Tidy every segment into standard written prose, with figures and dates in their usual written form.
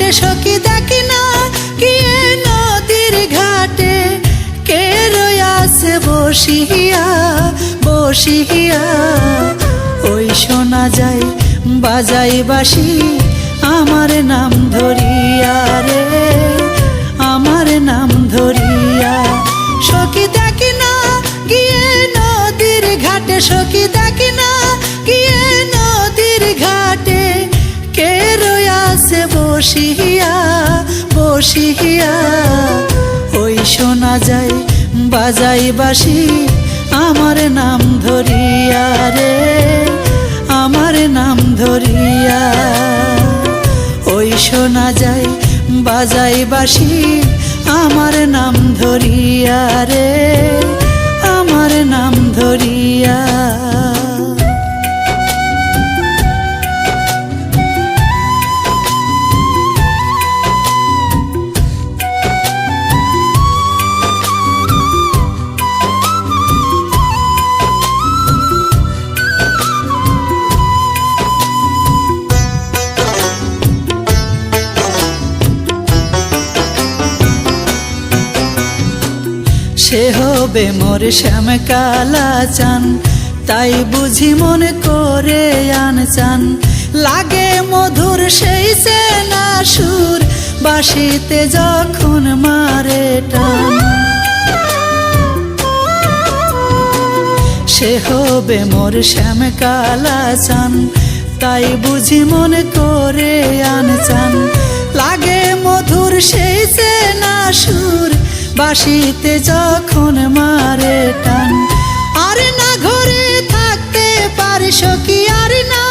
ঘাটে সখী দেখি না গিয়ে নদীর ঘাটে কে রয়াছে বসিয়া বসিয়া। ওই শোনা যায় বাজাই বাঁশি আমার নাম ধরিয়া রে, আমার নাম ধরিয়া। সখী দেখি না গিয়ে নদীর ঘাটে, সখী দেখি না গিয়ে নদীর ঘাটে কে রয়াছে বসিয়া বসিয়া। ওই শোনা যায় বাজাই বাঁশি আমার নাম ধরিয়া রে, আমার নাম ধরিয়া। ওই শোনা যায় বাজাই বাঁশি আমার নাম ধরিয়া রে, আমার নাম ধরিয়া। সে হবে মোর শ্যাম কালা চান, তাই বুঝি মনে করে আনচান। লাগে মধুর সেই চেনা সুর বাঁশিতে যখন মারে টান। সে হবে মোর শ্যাম কালা চান, তাই বুঝি মনে করে আনচান। লাগে মধুর সেই চেনা সুর বাঁশিতে যখন মারে টান। আর না ঘরে থাকতে পারি সখী, আর না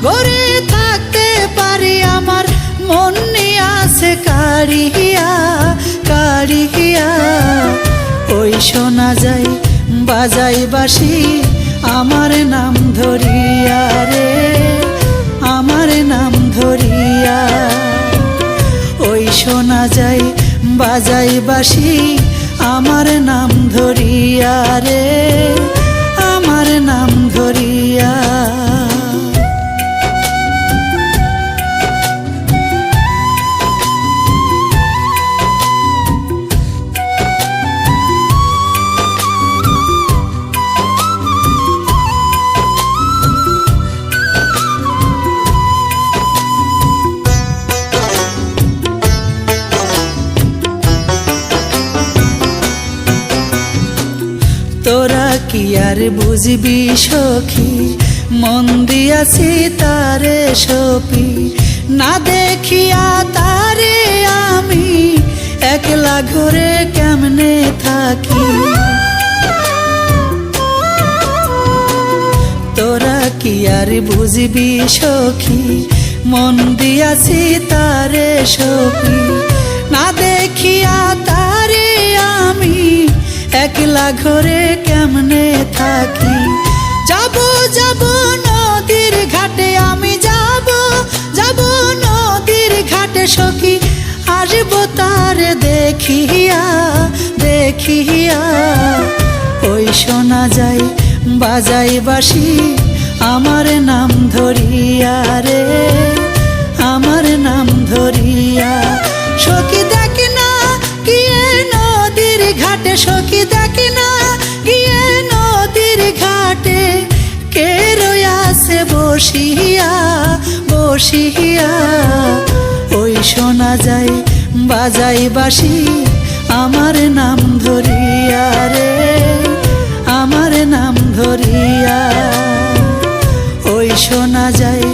ঘরে থাকতে পারি, আমার মন নিয়ে আছে কাড়িয়া কাড়িয়া। ওই শোনা যায় বাজাই বাঁশি আমার নাম ধরিয়া রে, আমার নাম ধরিয়া। ওই শোনা যায় বাজাই বাঁশি আমার নাম ধরিয়া রে, আমার নাম ধরিয়া। তোরা কি আর বুঝবি সখী, মন দিয়াছি তারে সপি। না দেখিয়া তারে আমি একলা ঘরে কেমনে থাকি। তোরা কি আর বুঝবি সখী, মন দিয়াছি তারে সপি। না দেখিয়া তারে আমি একলা ঘরে কেমনে থাকি। যাব যাব নদীর ঘাটে আমি, যাব যাব নদীর ঘাটে সখী, আসব তারে দেখিয়া দেখিয়া। ওই শোনা যায় বাজাই বাঁশি আমার নাম ধরিয়া রে, আমার নাম ধরিয়া। সখী দেখি না গিয়ে নদীর ঘাটে, সখী দেখি না গিয়ে নদীর ঘাটে কে রয়াছে বসিয়া বসিয়া। ওই শোনা যায় বাজাই বাঁশি আমার নাম ধরিয়া রে, আমার নাম ধরিয়া। ওই শোনা যায়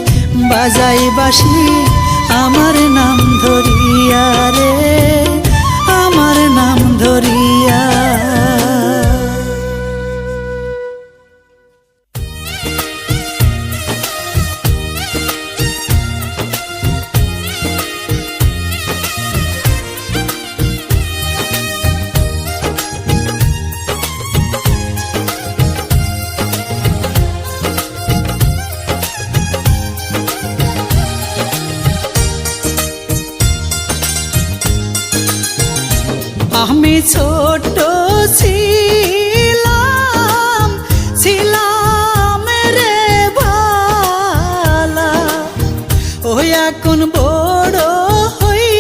বাজাই বাঁশি আমার নাম ধরিয়া রে, আমার নাম ধরিয়া। আমি ছোট ছিলাম ছিলাম রে ভালা, ও এখন বড় হই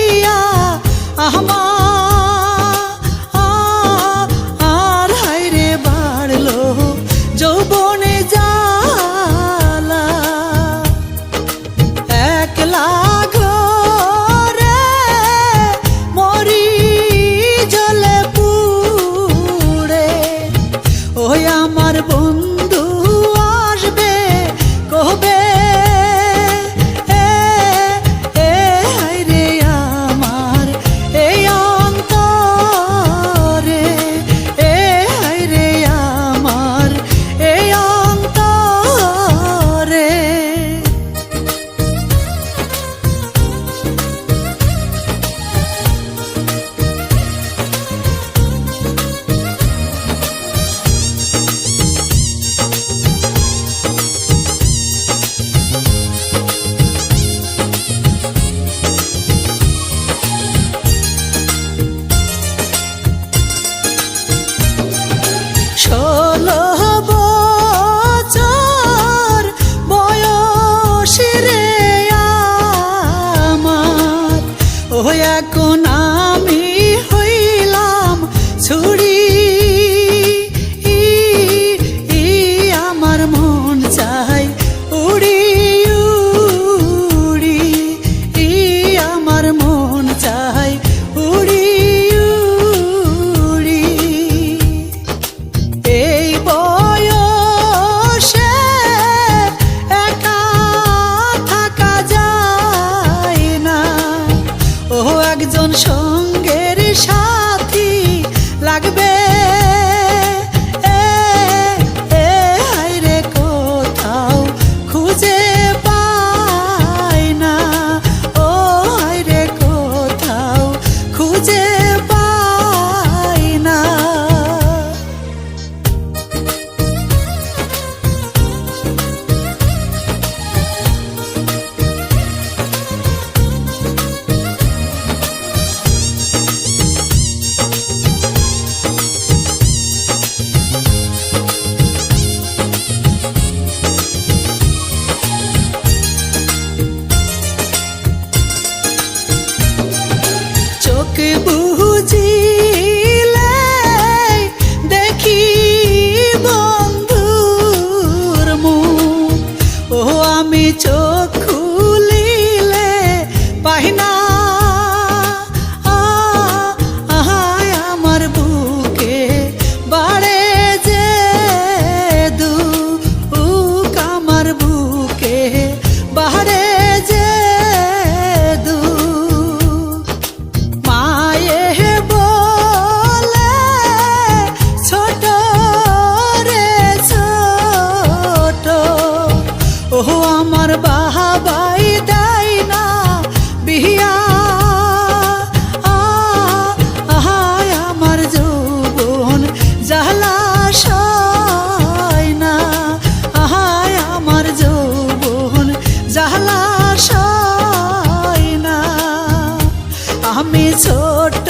এখন আমি হইলাম ছুরি, আমার মন চাই উড়ি উড়ি, আমার মন চাই উড়ি উড়ি। এই বয়সে একা থাকা যায় না, ও একজন সঙ্গের সাথী লাগবে। হায়রে কোথাও খুঁজে পাই না, ও হায়রে কোথাও খুঁজে পাই না। চোখ বুজিলে দেখি বন্ধুর মুখ, ও আমি চোখ খুলিলে পাই না। আমার বুকে বাড়ে যে দুঃখ, আমার বুকে বাড়ে যে দুঃখ। মায়ে বলে ছোট রে ছোট, ও আমার বাহাবাই দেয় না বিয়া। আমার যৌবন জালাশয় না, আমার যৌবন জালাশয় না। আমি ছোট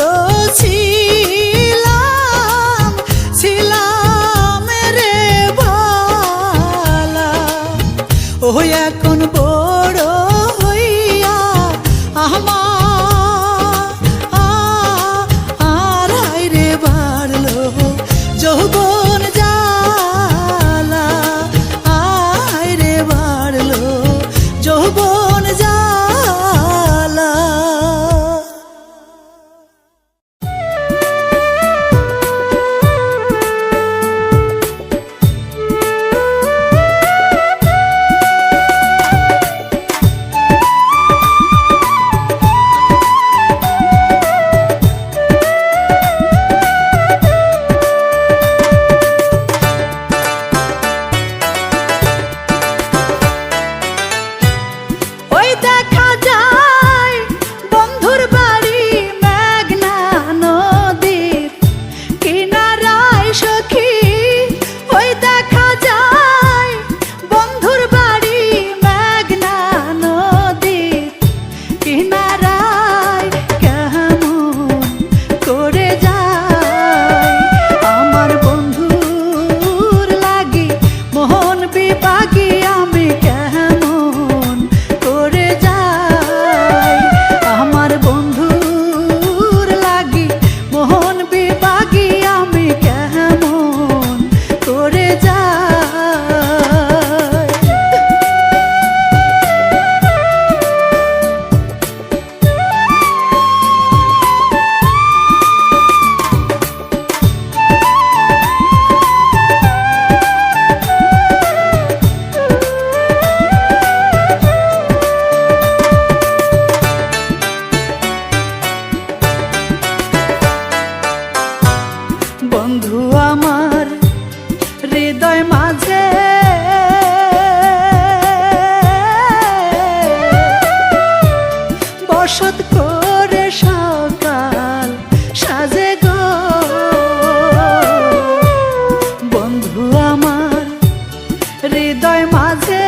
ছিলাম ছিলাম রে ভালা, ও এখন বড় হইয়া আমার হায়রে বাড়লো যৌবন জালা, হায়রে বাড়লো যৌবন জালা। ওই দেখা যায় বন্ধুর বাড়ি মেঘনা নদীর কিনারায় সখী, ওই দেখা যায় বন্ধুর বাড়ি মেঘনা নদীর কিনারায়। কেমন করে যায় আমার বন্ধুর লাগি মোহন বিভাগী, আমি কেমন করে যাই আমার বন্ধুর লাগি মোহন বিভাগী, আমি কেমন করে যাই। বন্ধু আমার হৃদয় মাঝে বসত করে সকাল সাজে গো। বন্ধু আমার হৃদয় মাঝে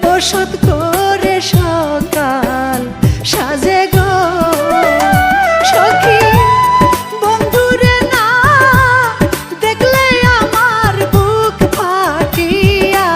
বসত করে সকাল সাজে গো। সখী বন্ধুরে না দেখলে আমার বুক ফাটিয়া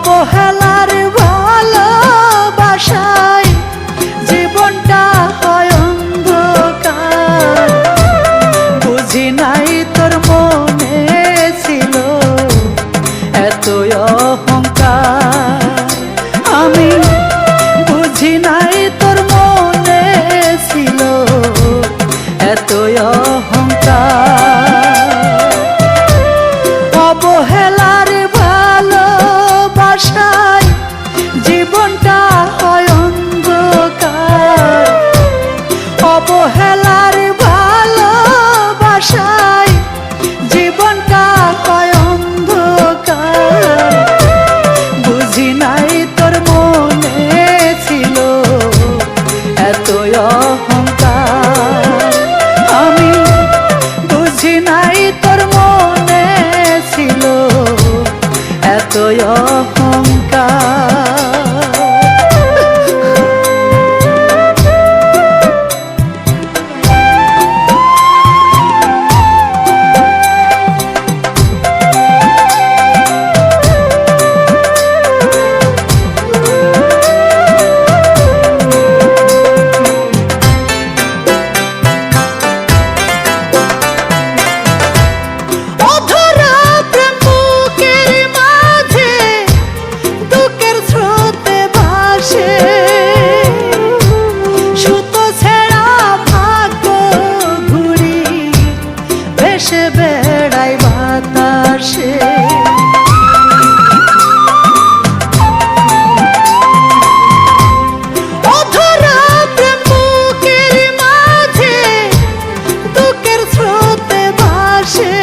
অবহেলার ভালোবাসায় জীবনটা হয় অন্ধকার। বুঝি নাই তোর মনে ছিল এত অহংকার। আমি বুঝি নাই তোর মনে ছিল এত অহংকার। অবহেলার ভালোবাসায় জীবনটা হয় অন্ধকার। অবহেলার ভালোবাসায় জীবনটা হয় অন্ধকার। বুঝি নাই তোর মনে ছিল এত অহংকার। আমি বুঝি নাই তোর মনে ছিল এত অহংকার। বেড়াই বাতাসে অধরা প্রেম বুকের মাঝে দুঃখের স্রোতে ভাসে।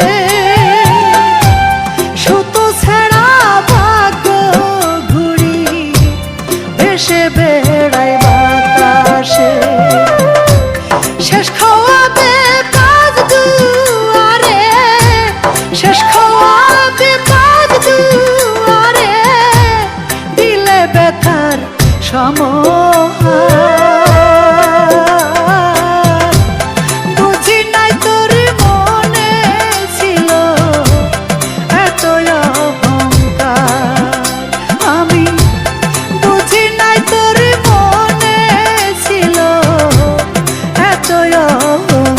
সুতো ছেঁড়া ভাগ্য ঘুড়ি ভেসে বেড়াই বাতাসে। শেষ খাওয়াবে কাজ দুয়ারে, শেষ খাওয়াবে কাজ দুয়ারে, দিলে ব্যথার সমাহার। বুঝি নাই তোর মনে ছিল এত অহংকার। আমি বুঝি নাই তোর মনে ছিল এত অহংকার।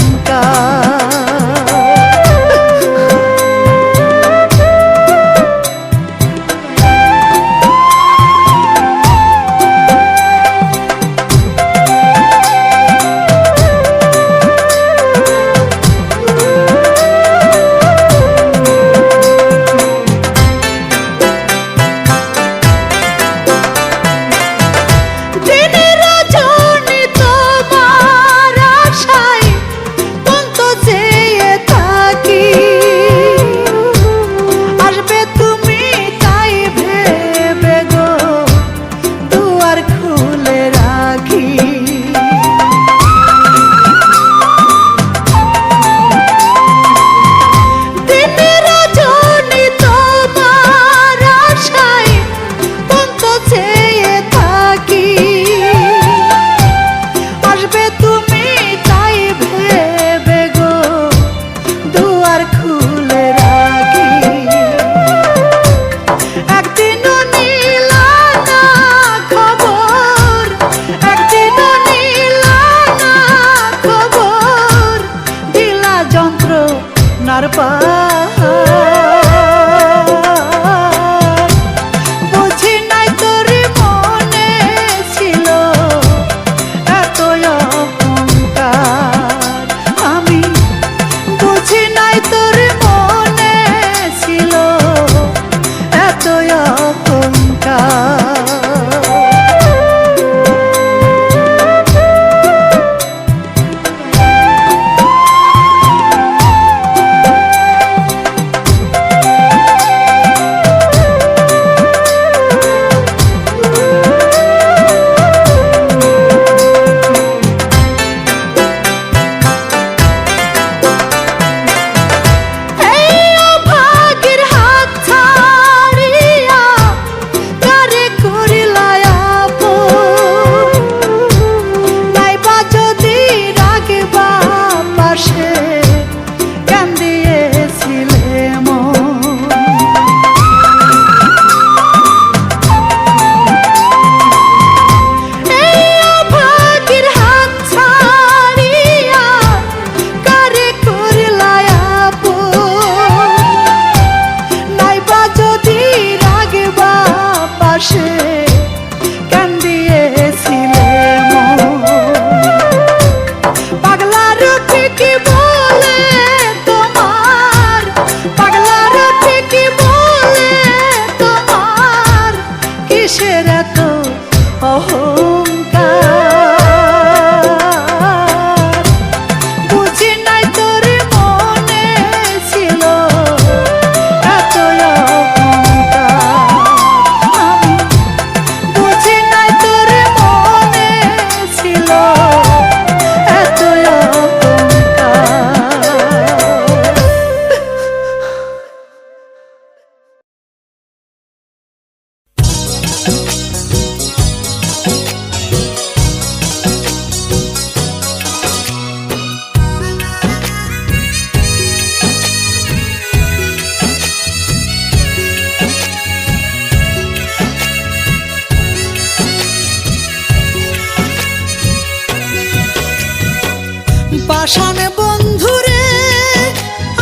পাষাণ বন্ধু রে,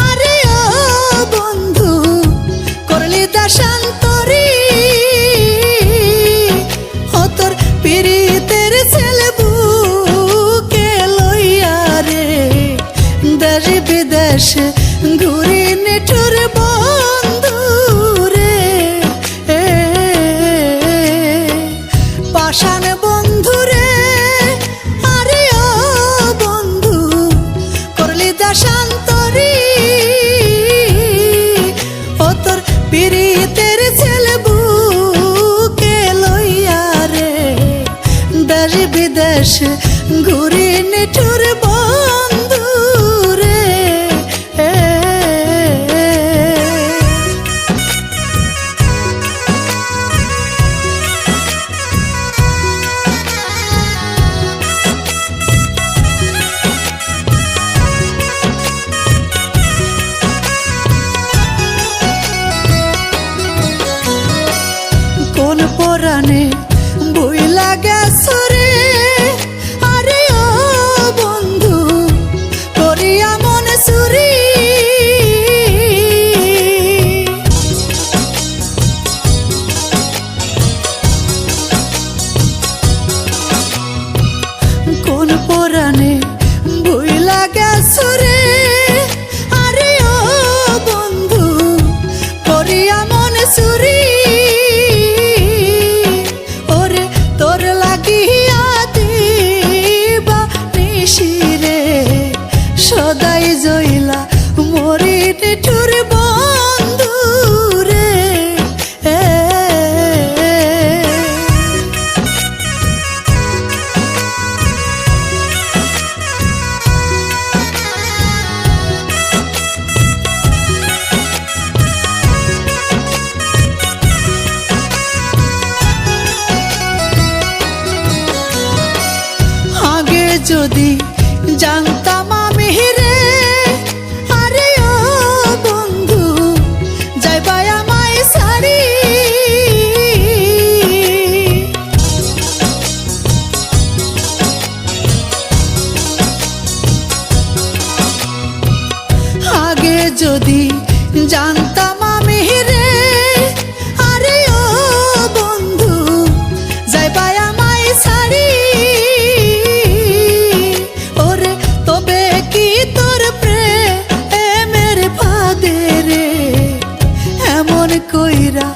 আরে ও বন্ধু করলি দেশান্তরী, ও তোর পীড়িতের ছেলে বুকে লইয়া রে দেশ বিদেশ ঘুরি নিঠুর বন্ধু রে। পাষাণ বন্ধু রে, আরে ও বন্ধু করলি দেশান্তরী, ও তোর পীড়িতের ছেলে বুকে লইয়া রে দেশ বিদেশ ঘুরি নিঠুর বন্ধু রে। কোন পরাণে বইলা গেছো রে, আরে ও বন্ধু করিয়া মনে চুরি, কোন পরাণে বইলা গেছো রে, আরে ও বন্ধু করিয়া মনে চুরি, ওরে তোর লাগিয়া দিবা নিশিরে সদাই জইলা মরি নিঠুর বন্ধু রে। আগে যদি জানতাম আমি রে, আরে ও বন্ধু যাইবা আমায় ছাড়ি, আগে যদি জানতাম আমি রে, আরে ও বন্ধু যাইবা আমায় ছাড়ি, ওরে তবে কি তোর প্রেমের ফাঁদে রে এমন কইরা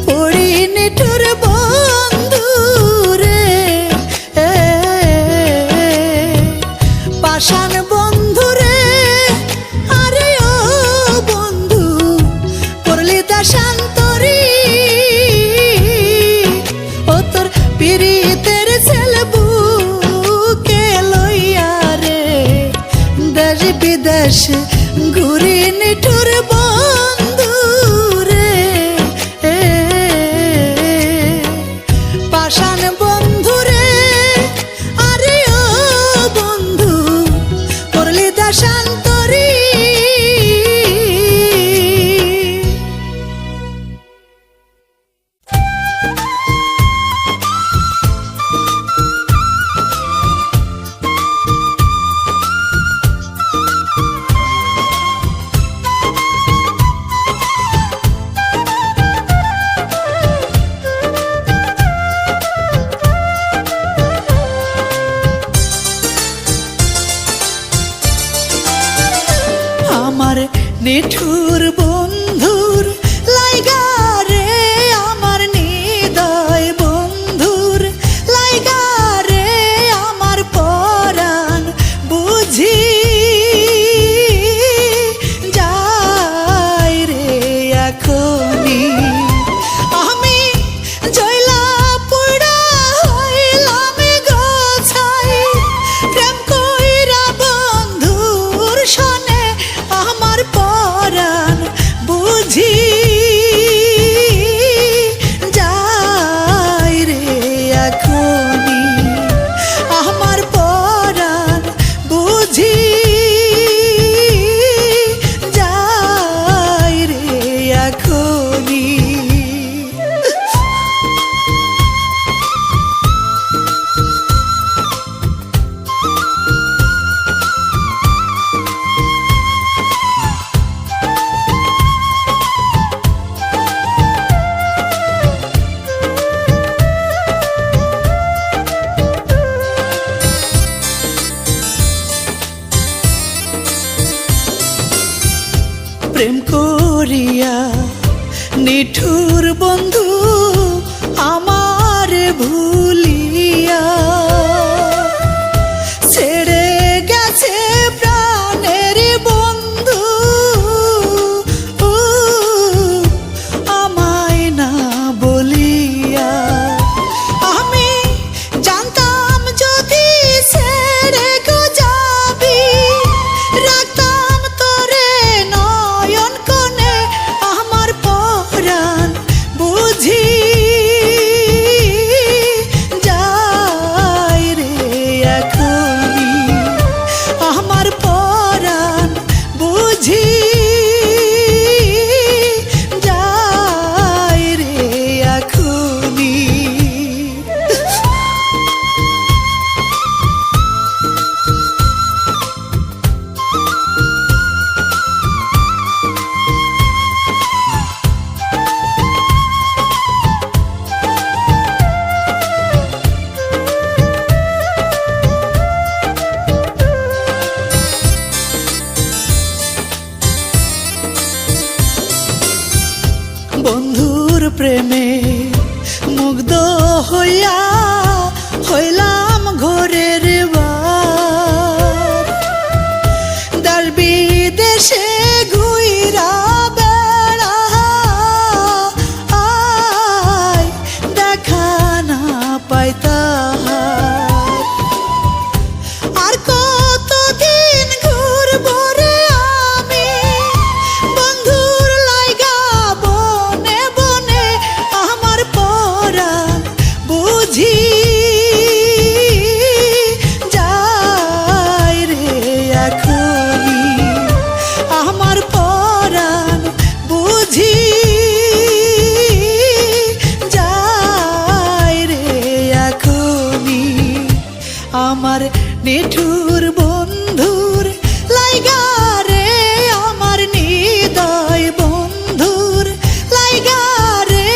পড়ি নিঠুর বন্ধু রে। পাষাণ বন্ধু রে, আরে ও বন্ধু করলি দেশান্তরী, ও তোর পীড়িতের ছেলে বুকে লইয়া রে দেশ বিদেশ ঘুরি নিঠুর বন্ধু রে। নিঠুর বন্ধুর লাইগা রে আমার হৃদয় বন্ধুর লাইগা রে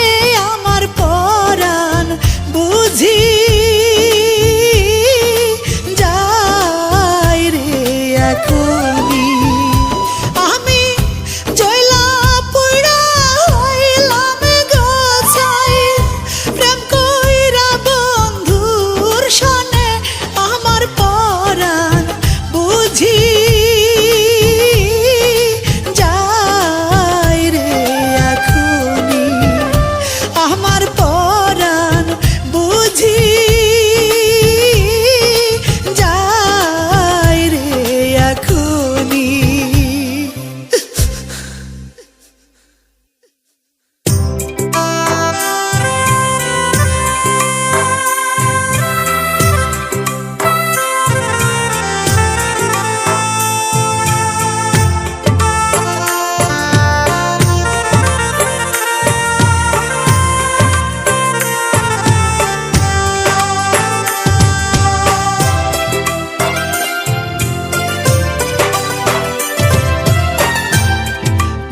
আমার পরাণ বুঝি যাই রে এখনই আমি জয়লা পুরা হইলাম গোছাই প্রেম কইরা বন্ধুর সনে আমার পরাণ বুঝি যাই রে এখনই আমার পরাণ বুঝি যাই রে এখনই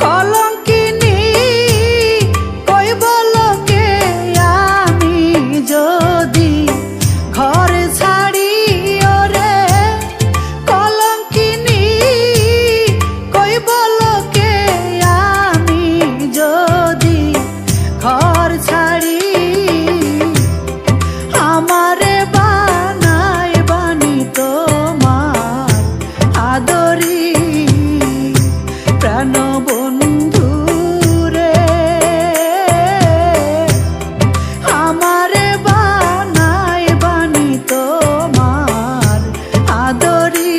কলঙ্কিনী কইব লোকে আমি যদি ঘর ছাড়ি ওরে কলঙ্কিনী কইব লোকে আমি যদি ঘর ছাড়ি আমারে বানাই বানি তোমার আদরি প্রাণ বন্ধু রে আমারে বানাই বানি তোমার আদরি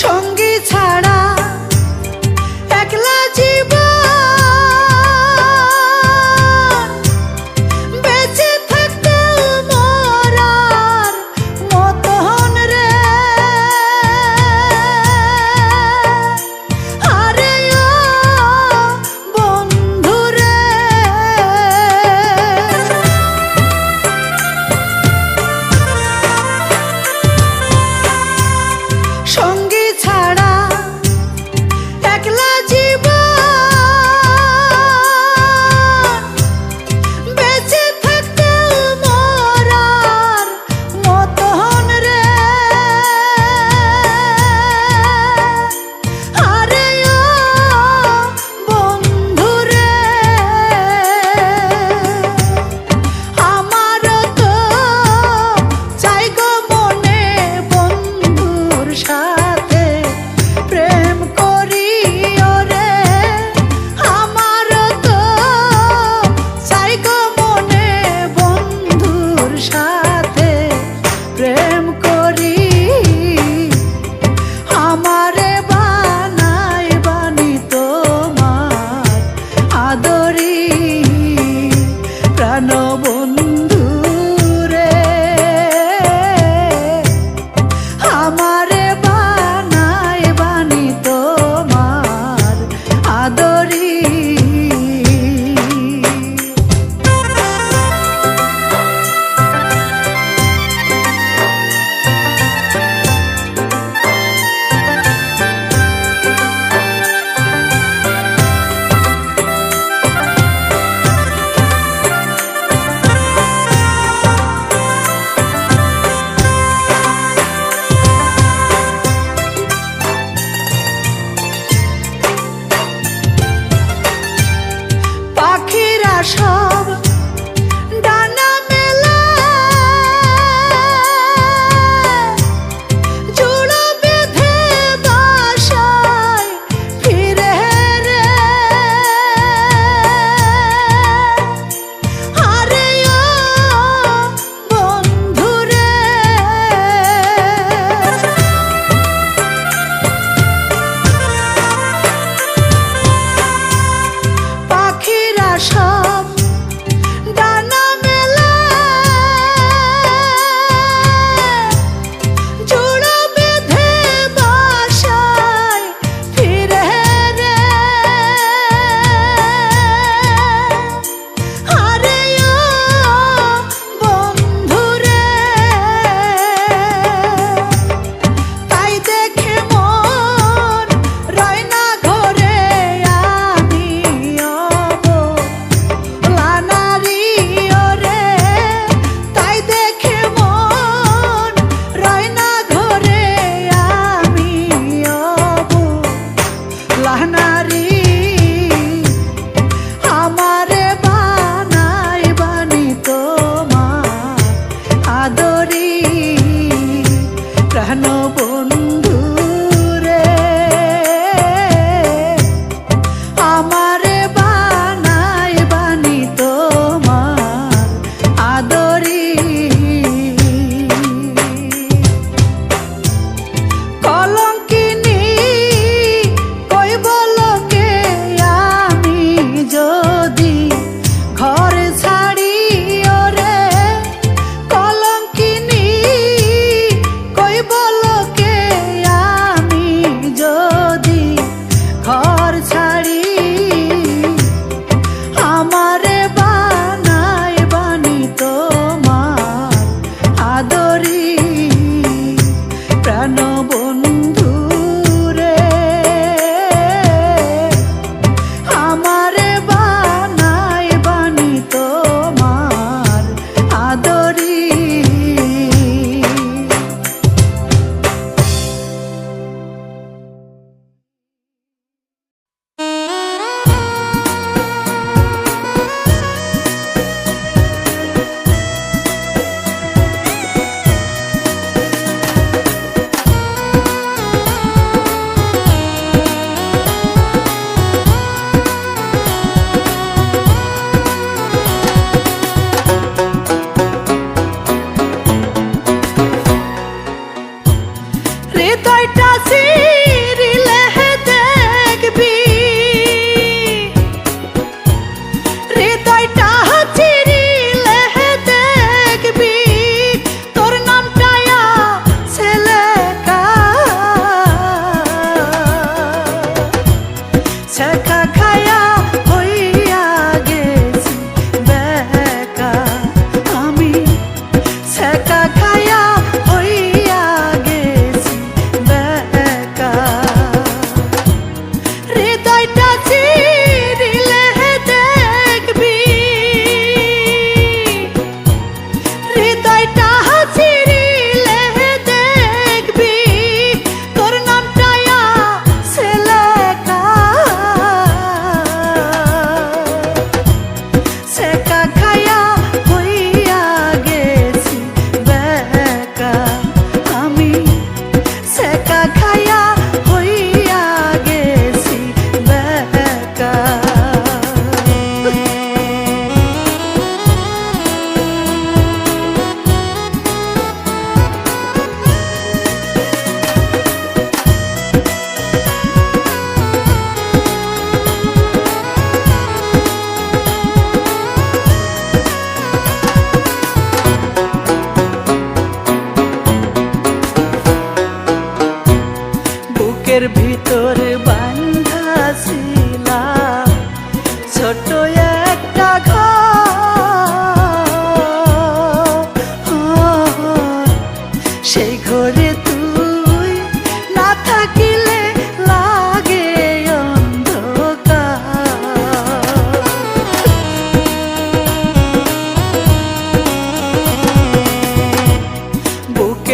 সঙ্গী ছাড়া একলা জীবন বেঁচে থাকতে মরার মতন রে আরে ও বন্ধু রে সঙ্গী ছাড়া একলা জীবন বেঁচে থাকতে মরার মতন রে আরে ও বন্ধু রে আমার তো চাই গো মনে বন্ধুর সাথে প্রেম করি ওরে আমার তো চাই গো মনে বন্ধুর সাথে প্রেম করি আমারে বানাই বানি তোমার আদরি প্রাণ বন্ধু রে আমারে বানাই বানি তোমার আদরি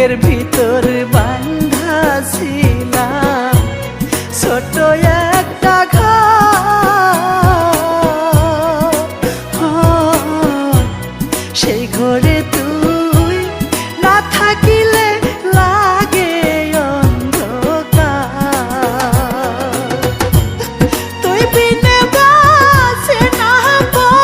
বুকের ভিতর বান্ধা ছিলাম ছোট একটা ঘর, সেই ঘরে তুই না থাকিলে লাগে অন্ধকার। তুই বিনে বাঁচে না পরাণ,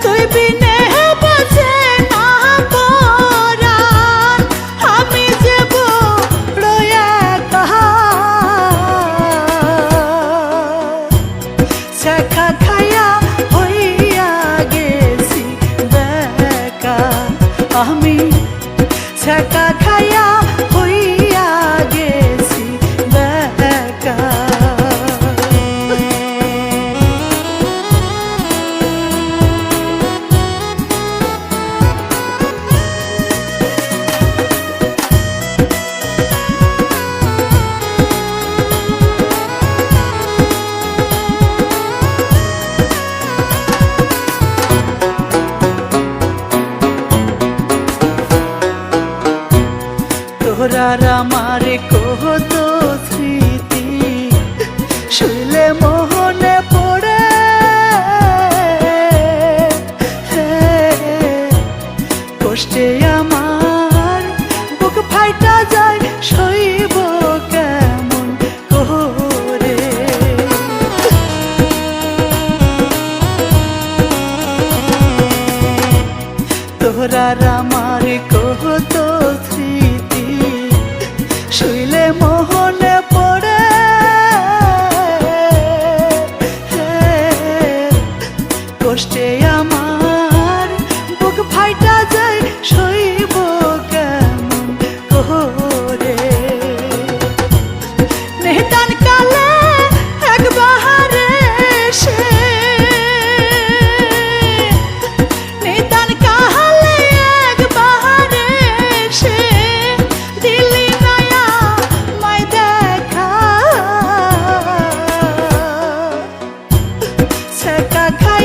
তুই বিনে বাঁচে না পরাণ, আমি যে বড় একা। ছেঁকা খাইয়া হইয়া গেছি বেকা, আমি ছেঁকা খাইয়া হইয়া গেছি বেকা। তোরার আমার কত স্মৃতি শুইলে মোহনে পড়ে, কষ্টে আমার বুক ফাইটা যায় সইব কেমন করে। তোরার আমার কত স্মৃতি শুইলে মোহনে পড়ে, কষ্টে আমার বুক ফাইটা যায় সইব কেমন করে। নিদান কালে একবার এসে, নিদান কালে একবার এসে দিলি না আমায় দেখা। ছেঁকা খাই